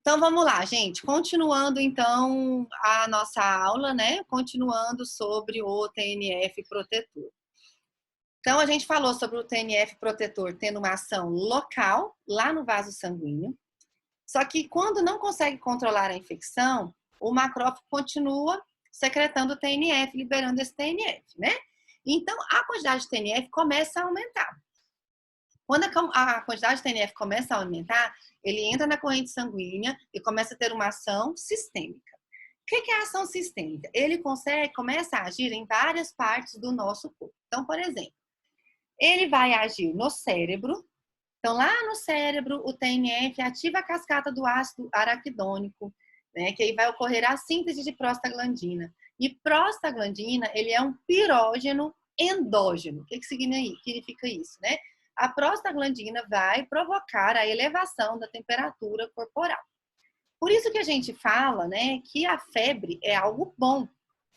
Então vamos lá, gente. Continuando então a nossa aula, né? Continuando sobre o TNF protetor. Então a gente falou sobre o TNF protetor tendo uma ação local lá no vaso sanguíneo. Só que quando não consegue controlar a infecção, o macrófago continua secretando TNF, liberando esse TNF, né? Então a quantidade de TNF começa a aumentar. Quando a quantidade de TNF começa a aumentar, ele entra na corrente sanguínea e começa a ter uma ação sistêmica. O que é a ação sistêmica? Ele começa a agir em várias partes do nosso corpo. Então, por exemplo, ele vai agir no cérebro. Então, lá no cérebro, o TNF ativa a cascata do ácido araquidônico, né, que aí vai ocorrer a síntese de prostaglandina. E prostaglandina, ele é um pirógeno endógeno. O que significa isso, né? A prostaglandina vai provocar a elevação da temperatura corporal. Por isso que a gente fala, né, que a febre é algo bom.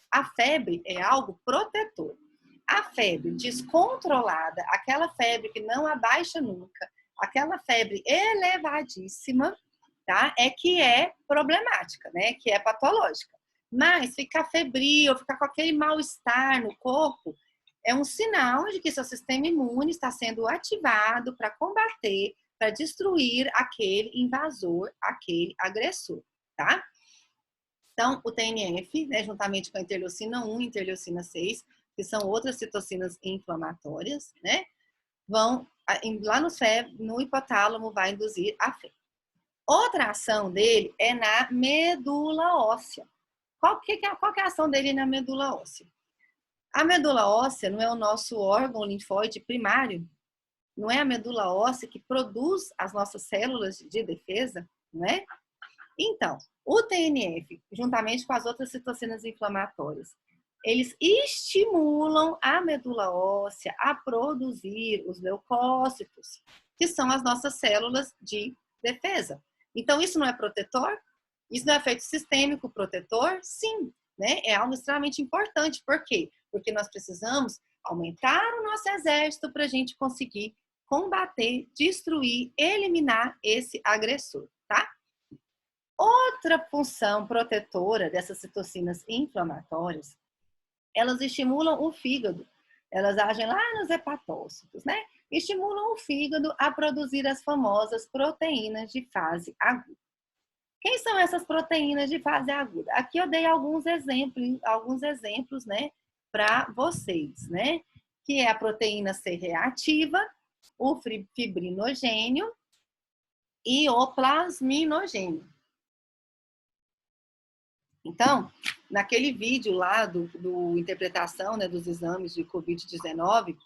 A febre é algo protetor. A febre descontrolada, aquela febre que não abaixa nunca, aquela febre elevadíssima, tá? É que é problemática, né? Que é patológica. Mas ficar febril, ficar com aquele mal-estar no corpo, é um sinal de que seu sistema imune está sendo ativado para combater, para destruir aquele invasor, aquele agressor, tá? Então, o TNF, né, juntamente com a interleucina 1 e interleucina 6, que são outras citocinas inflamatórias, né, vão lá no hipotálamo vai induzir a febre. Outra ação dele é na medula óssea. Qual que é a ação dele na medula óssea? A medula óssea não é o nosso órgão linfóide primário? Não é a medula óssea que produz as nossas células de defesa, não é? Então, o TNF, juntamente com as outras citocinas inflamatórias, eles estimulam a medula óssea a produzir os leucócitos, que são as nossas células de defesa. Então, isso não é protetor? Isso não é efeito sistêmico protetor? Sim, né? É algo extremamente importante. Por quê? Porque nós precisamos aumentar o nosso exército para a gente conseguir combater, destruir, eliminar esse agressor, tá? Outra função protetora dessas citocinas inflamatórias, elas estimulam o fígado. Elas agem lá nos hepatócitos, né? Estimulam o fígado a produzir as famosas proteínas de fase aguda. Quem são essas proteínas de fase aguda? Aqui eu dei alguns exemplos, né, para vocês, né? Que é a proteína C reativa, o fibrinogênio e o plasminogênio. Então, naquele vídeo lá do interpretação, né, dos exames de Covid-19,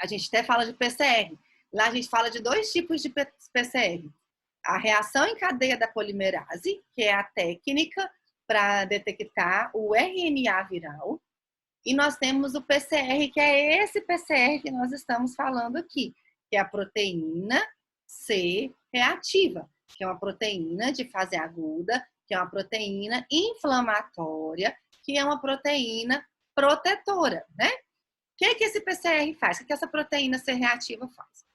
a gente até fala de PCR. Lá a gente fala de dois tipos de PCR. A reação em cadeia da polimerase, que é a técnica para detectar o RNA viral. E nós temos o PCR, que é esse PCR que nós estamos falando aqui, que é a proteína C reativa, que é uma proteína de fase aguda, que é uma proteína inflamatória, que é uma proteína protetora, né? O que esse PCR faz? O que essa proteína C reativa faz?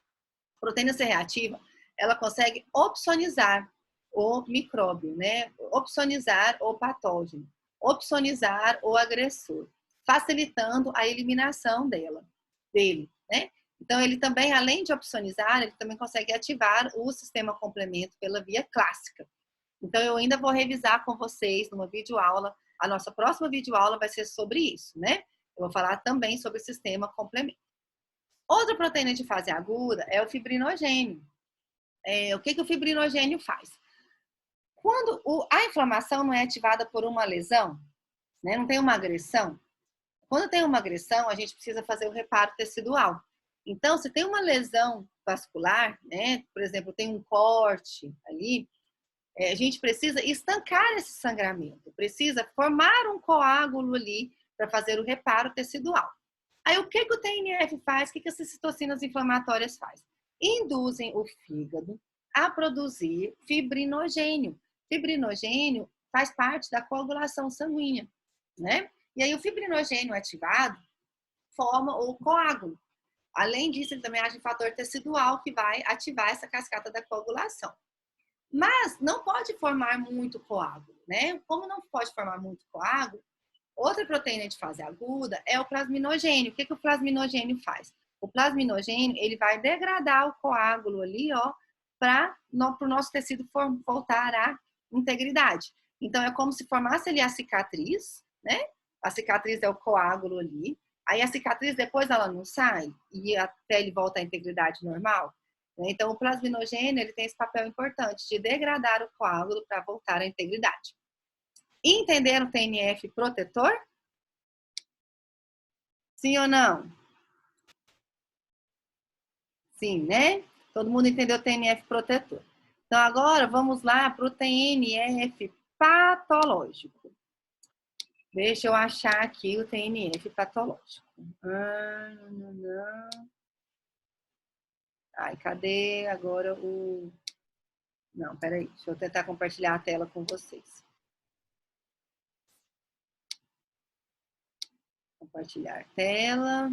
A proteína C reativa, ela consegue opsonizar o micróbio, né? Opsonizar o patógeno, opsonizar o agressor, facilitando a eliminação dele, né? Então, ele também, além de opsonizar, ele também consegue ativar o sistema complemento pela via clássica. Então, eu ainda vou revisar com vocês numa videoaula. A nossa próxima videoaula vai ser sobre isso, né? Eu vou falar também sobre o sistema complemento. Outra proteína de fase aguda é o fibrinogênio. O que o fibrinogênio faz? Quando a inflamação não é ativada por uma lesão, né, não tem uma agressão, quando tem uma agressão, a gente precisa fazer o reparo tecidual. Então, se tem uma lesão vascular, né, por exemplo, tem um corte ali, a gente precisa estancar esse sangramento, precisa formar um coágulo ali para fazer o reparo tecidual. Aí, o que o TNF faz? O que essas citocinas inflamatórias fazem? Induzem o fígado a produzir fibrinogênio. Fibrinogênio faz parte da coagulação sanguínea, né? E aí, o fibrinogênio ativado forma o coágulo. Além disso, ele também age em fator tecidual, que vai ativar essa cascata da coagulação. Mas não pode formar muito coágulo, né? Como não pode formar muito coágulo, outra proteína de fase aguda é o plasminogênio. O que o plasminogênio faz? O plasminogênio, ele vai degradar o coágulo ali, ó, para o nosso tecido voltar à integridade. Então, é como se formasse ali a cicatriz, né? A cicatriz é o coágulo ali. Aí a cicatriz, depois ela não sai e a pele volta à integridade normal. Então, o plasminogênio, ele tem esse papel importante de degradar o coágulo para voltar à integridade. Entenderam o TNF protetor? Sim ou não? Sim, né? Todo mundo entendeu o TNF protetor. Então, agora vamos lá para o TNF patológico. Deixa eu achar aqui o TNF patológico. Ai, cadê agora o... Não, peraí. Deixa eu tentar compartilhar a tela com vocês. Compartilhar tela.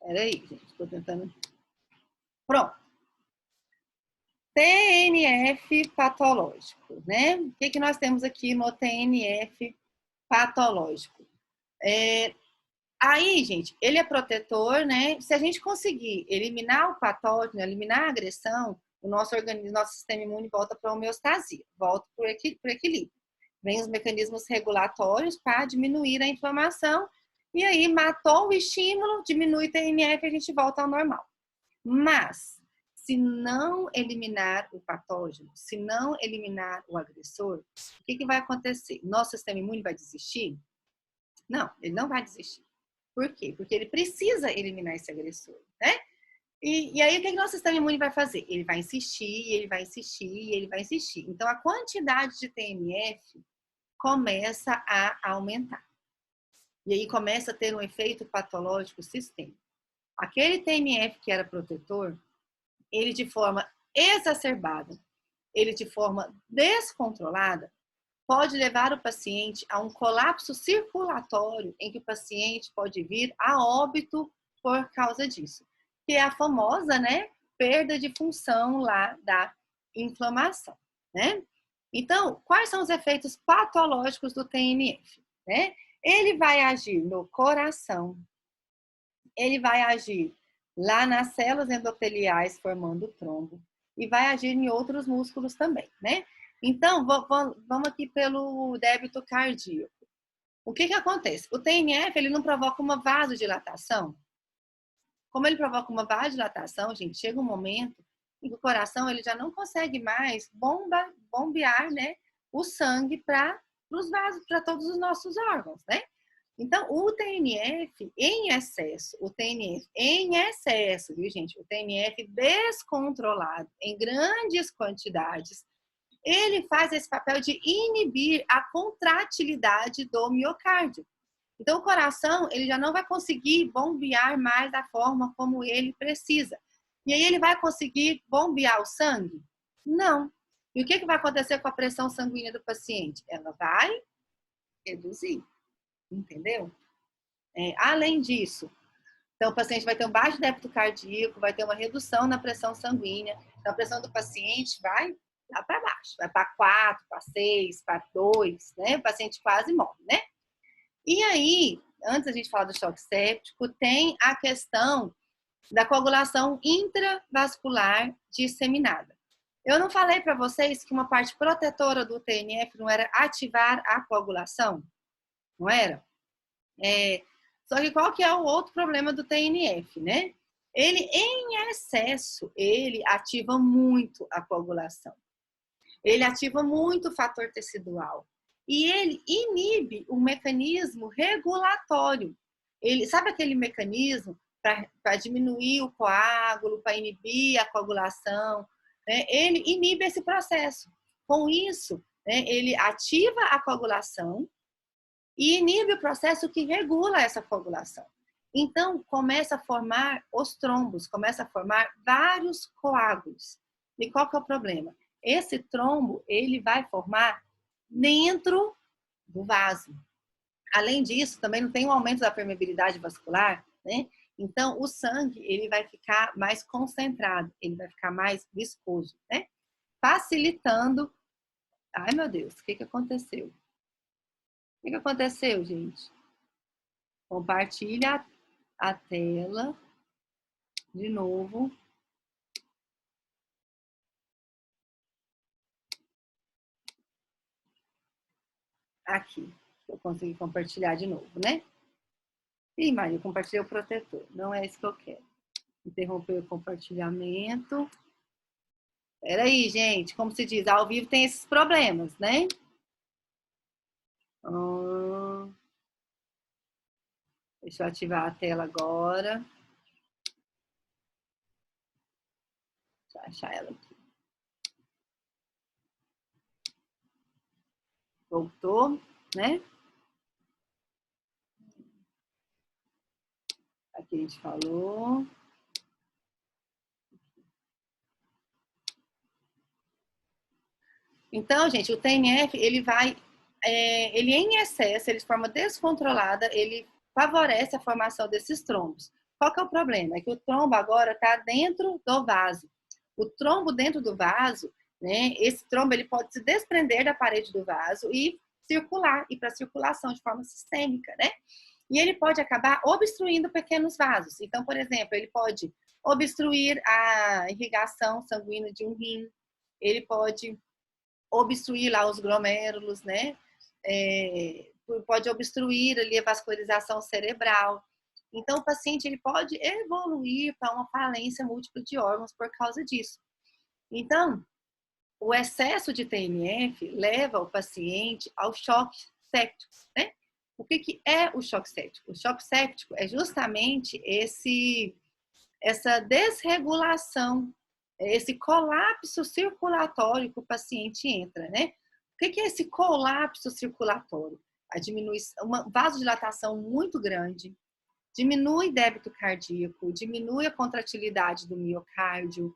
Peraí, gente. Estou tentando... Pronto. TNF patológico, né? O que nós temos aqui no TNF patológico? Aí, gente, ele é protetor, né? Se a gente conseguir eliminar o patógeno, eliminar a agressão, o nosso organismo, nosso sistema imune volta para a homeostasia, volta para o equilíbrio. Vem os mecanismos regulatórios para diminuir a inflamação, e aí matou o estímulo, diminui o TNF e a gente volta ao normal. Mas, se não eliminar o patógeno, se não eliminar o agressor, o que vai acontecer? Nosso sistema imune vai desistir? Não, ele não vai desistir. Por quê? Porque ele precisa eliminar esse agressor, né? E aí, o que nosso sistema imune vai fazer? Ele vai insistir, ele vai insistir, ele vai insistir. Então, a quantidade de TNF começa a aumentar. E aí começa a ter um efeito patológico sistêmico. Aquele TNF que era protetor, ele de forma exacerbada, ele de forma descontrolada, pode levar o paciente a um colapso circulatório, em que o paciente pode vir a óbito por causa disso, que é a famosa, né, perda de função lá da inflamação, né? Então, quais são os efeitos patológicos do TNF, né? Ele vai agir no coração, ele vai agir lá nas células endoteliais formando trombo e vai agir em outros músculos também, né? Então, vamos aqui pelo débito cardíaco. O que acontece? O TNF, ele não provoca uma vasodilatação? Como ele provoca uma vasodilatação, gente, chega um momento em que o coração ele já não consegue mais bombear, né, o sangue para os vasos, para todos os nossos órgãos, né? Então, o TNF em excesso, viu, gente? O TNF descontrolado em grandes quantidades, ele faz esse papel de inibir a contratilidade do miocárdio. Então, o coração, ele já não vai conseguir bombear mais da forma como ele precisa. E aí, ele vai conseguir bombear o sangue? Não. E o que vai acontecer com a pressão sanguínea do paciente? Ela vai reduzir, entendeu? Além disso, então o paciente vai ter um baixo débito cardíaco, vai ter uma redução na pressão sanguínea, então a pressão do paciente vai lá para baixo, vai para 4, para 6, para 2, né? O paciente quase morre, né? E aí, antes da gente falar do choque séptico, tem a questão da coagulação intravascular disseminada. Eu não falei para vocês que uma parte protetora do TNF não era ativar a coagulação? Não era? Só que qual que é o outro problema do TNF, né? Ele, em excesso, ele ativa muito a coagulação. Ele ativa muito o fator tecidual. E ele inibe o mecanismo regulatório. Ele, sabe aquele mecanismo para diminuir o coágulo, para inibir a coagulação? Né? Ele inibe esse processo. Com isso, né, ele ativa a coagulação e inibe o processo que regula essa coagulação. Então, começa a formar os trombos, começa a formar vários coágulos. E qual que é o problema? Esse trombo, ele vai formar dentro do vaso. Além disso, também não tem um aumento da permeabilidade vascular, né? Então, o sangue, ele vai ficar mais concentrado, ele vai ficar mais viscoso, né? Facilitando... Ai, meu Deus, o que aconteceu? O que aconteceu, gente? Compartilha a tela de novo. Aqui, eu consegui compartilhar de novo, né? Ih, Maria, eu compartilhei o protetor. Não é isso que eu quero. Interromper o compartilhamento. Peraí, gente, como se diz, ao vivo tem esses problemas, né? Deixa eu ativar a tela agora. Deixa eu achar ela aqui. Voltou, né? Aqui a gente falou. Então, gente, o TNF, ele vai... ele em excesso, ele de forma descontrolada, ele favorece a formação desses trombos. Qual que é o problema? É que o trombo agora está dentro do vaso. O trombo dentro do vaso, né? Esse trombo ele pode se desprender da parede do vaso e circular, ir para a circulação de forma sistêmica, né? E ele pode acabar obstruindo pequenos vasos. Então, por exemplo, ele pode obstruir a irrigação sanguínea de um rim, ele pode obstruir lá os glomérulos, né? Pode obstruir ali a vascularização cerebral. Então, o paciente ele pode evoluir para uma falência múltipla de órgãos por causa disso. Então, o excesso de TNF leva o paciente ao choque séptico, né? O que é o choque séptico? O choque séptico é justamente essa desregulação, esse colapso circulatório que o paciente entra, né? O que é esse colapso circulatório? A diminuição, uma vasodilatação muito grande, diminui débito cardíaco, diminui a contratilidade do miocárdio,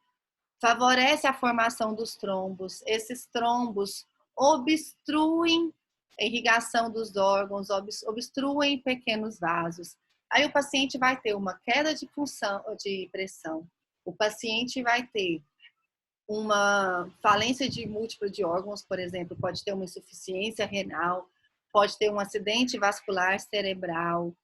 favorece a formação dos trombos. Esses trombos obstruem a irrigação dos órgãos, obstruem pequenos vasos. Aí o paciente vai ter uma queda de função, de pressão. O paciente vai ter uma falência de múltipla de órgãos, por exemplo, pode ter uma insuficiência renal, pode ter um acidente vascular cerebral,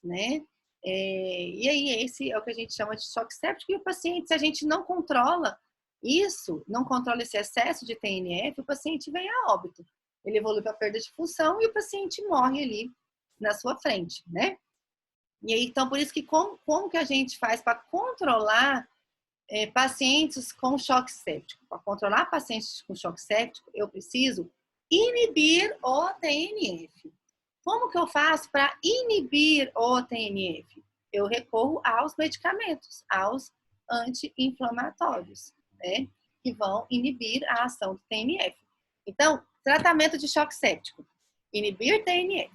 né? E aí esse é o que a gente chama de choque séptico. E o paciente, se a gente não controla isso, não controla esse excesso de TNF, o paciente vem a óbito. Ele evolui para perda de função e o paciente morre ali na sua frente, né? E aí, então, por isso que como que a gente faz para controlar pacientes com choque séptico? Para controlar pacientes com choque séptico, eu preciso inibir o TNF. Como que eu faço para inibir o TNF? Eu recorro aos medicamentos, aos anti-inflamatórios, né? Que vão inibir a ação do TNF. Então, tratamento de choque séptico, inibir TNF.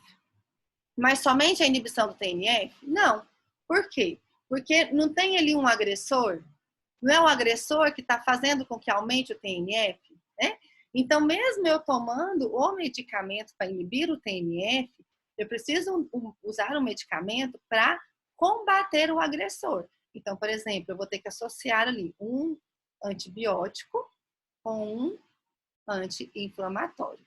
Mas somente a inibição do TNF? Não. Por quê? Porque não tem ali um agressor, não é o agressor que está fazendo com que aumente o TNF, né? Então, mesmo eu tomando o medicamento para inibir o TNF, eu preciso usar um medicamento para combater o agressor. Então, por exemplo, eu vou ter que associar ali um antibiótico com um anti-inflamatório.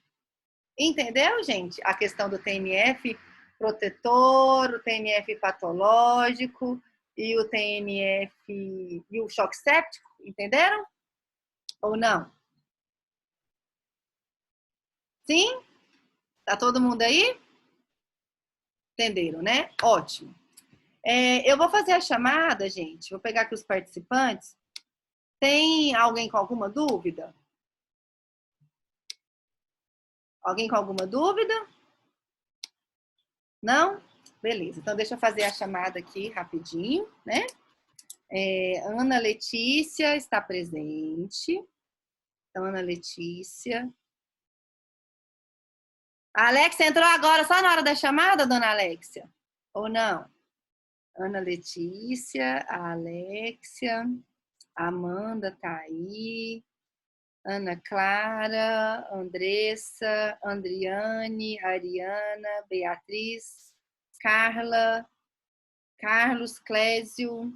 Entendeu, gente? A questão do TNF protetor, o TNF patológico e o TNF e o choque séptico, entenderam? Ou não? Sim? Tá todo mundo aí? Entenderam, né? Ótimo. Eu vou fazer a chamada, gente. Vou pegar aqui os participantes. Tem alguém com alguma dúvida? Alguém com alguma dúvida? Não? Beleza. Então, deixa eu fazer a chamada aqui rapidinho, né? Ana Letícia está presente. Então, Ana Letícia. A Alexia entrou agora, só na hora da chamada, dona Alexia? Ou não? Ana Letícia, a Alexia, a Amanda tá aí. Ana Clara, Andressa, Andriane, Ariana, Beatriz, Carla, Carlos, Clésio,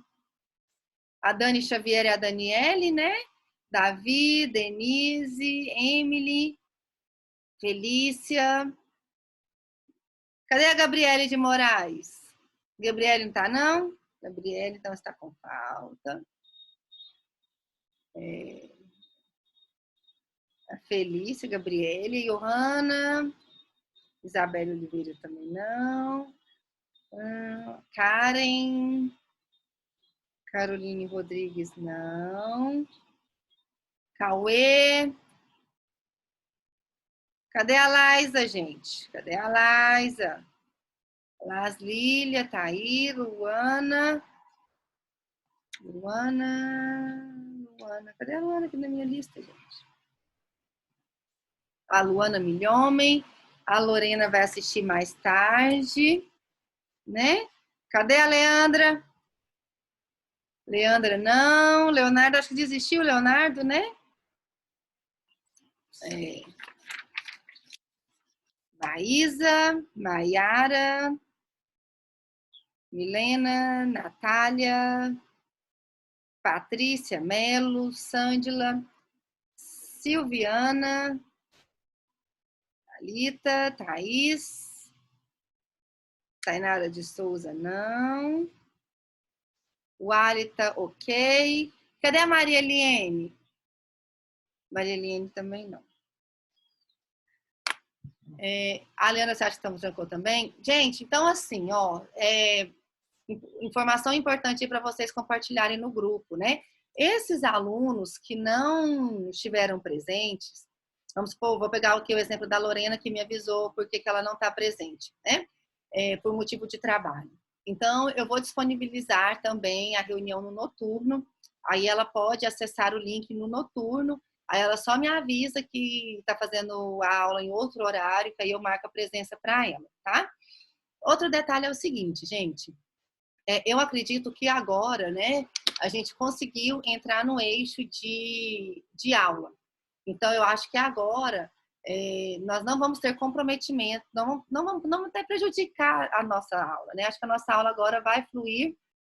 a Dani Xavier e a Daniele, né? Davi, Denise, Emily, Felícia. Cadê a Gabriele de Moraes? Gabriele não tá, não? Gabriele, então, está com falta. A Felícia, Gabriele, Johanna, Isabelle Oliveira também não. Karen, Caroline Rodrigues, não. Cauê. Cadê a Laisa, gente? Cadê a Laisa? Las Lília, tá aí. Luana. Luana. Cadê a Luana aqui na minha lista, gente? A Luana Milhomem. A Lorena vai assistir mais tarde, né? Cadê a Leandra? Leandra, não. Leonardo, acho que desistiu, Leonardo, né? Maísa, Maiara, Milena, Natália, Patrícia Melo, Sândila, Silviana, Thalita, Thaís, Tainara de Souza, não. O Ari tá ok. Cadê a Maria Eliene? Maria Eliene também não. A Leandra, você acha que estamos trancou também? Gente, então assim, ó, informação importante para vocês compartilharem no grupo, né? Esses alunos que não estiveram presentes, vamos supor, vou pegar aqui o exemplo da Lorena, que me avisou porque que ela não está presente, né? Por motivo de trabalho. Então, eu vou disponibilizar também a reunião no noturno, aí ela pode acessar o link no noturno, aí ela só me avisa que está fazendo a aula em outro horário, que aí eu marco a presença para ela, tá? Outro detalhe é o seguinte, gente, eu acredito que agora, né, a gente conseguiu entrar no eixo de aula. Então, eu acho que agora nós não vamos ter comprometimento, não vamos até prejudicar a nossa aula, né? Acho que a nossa aula agora vai fluir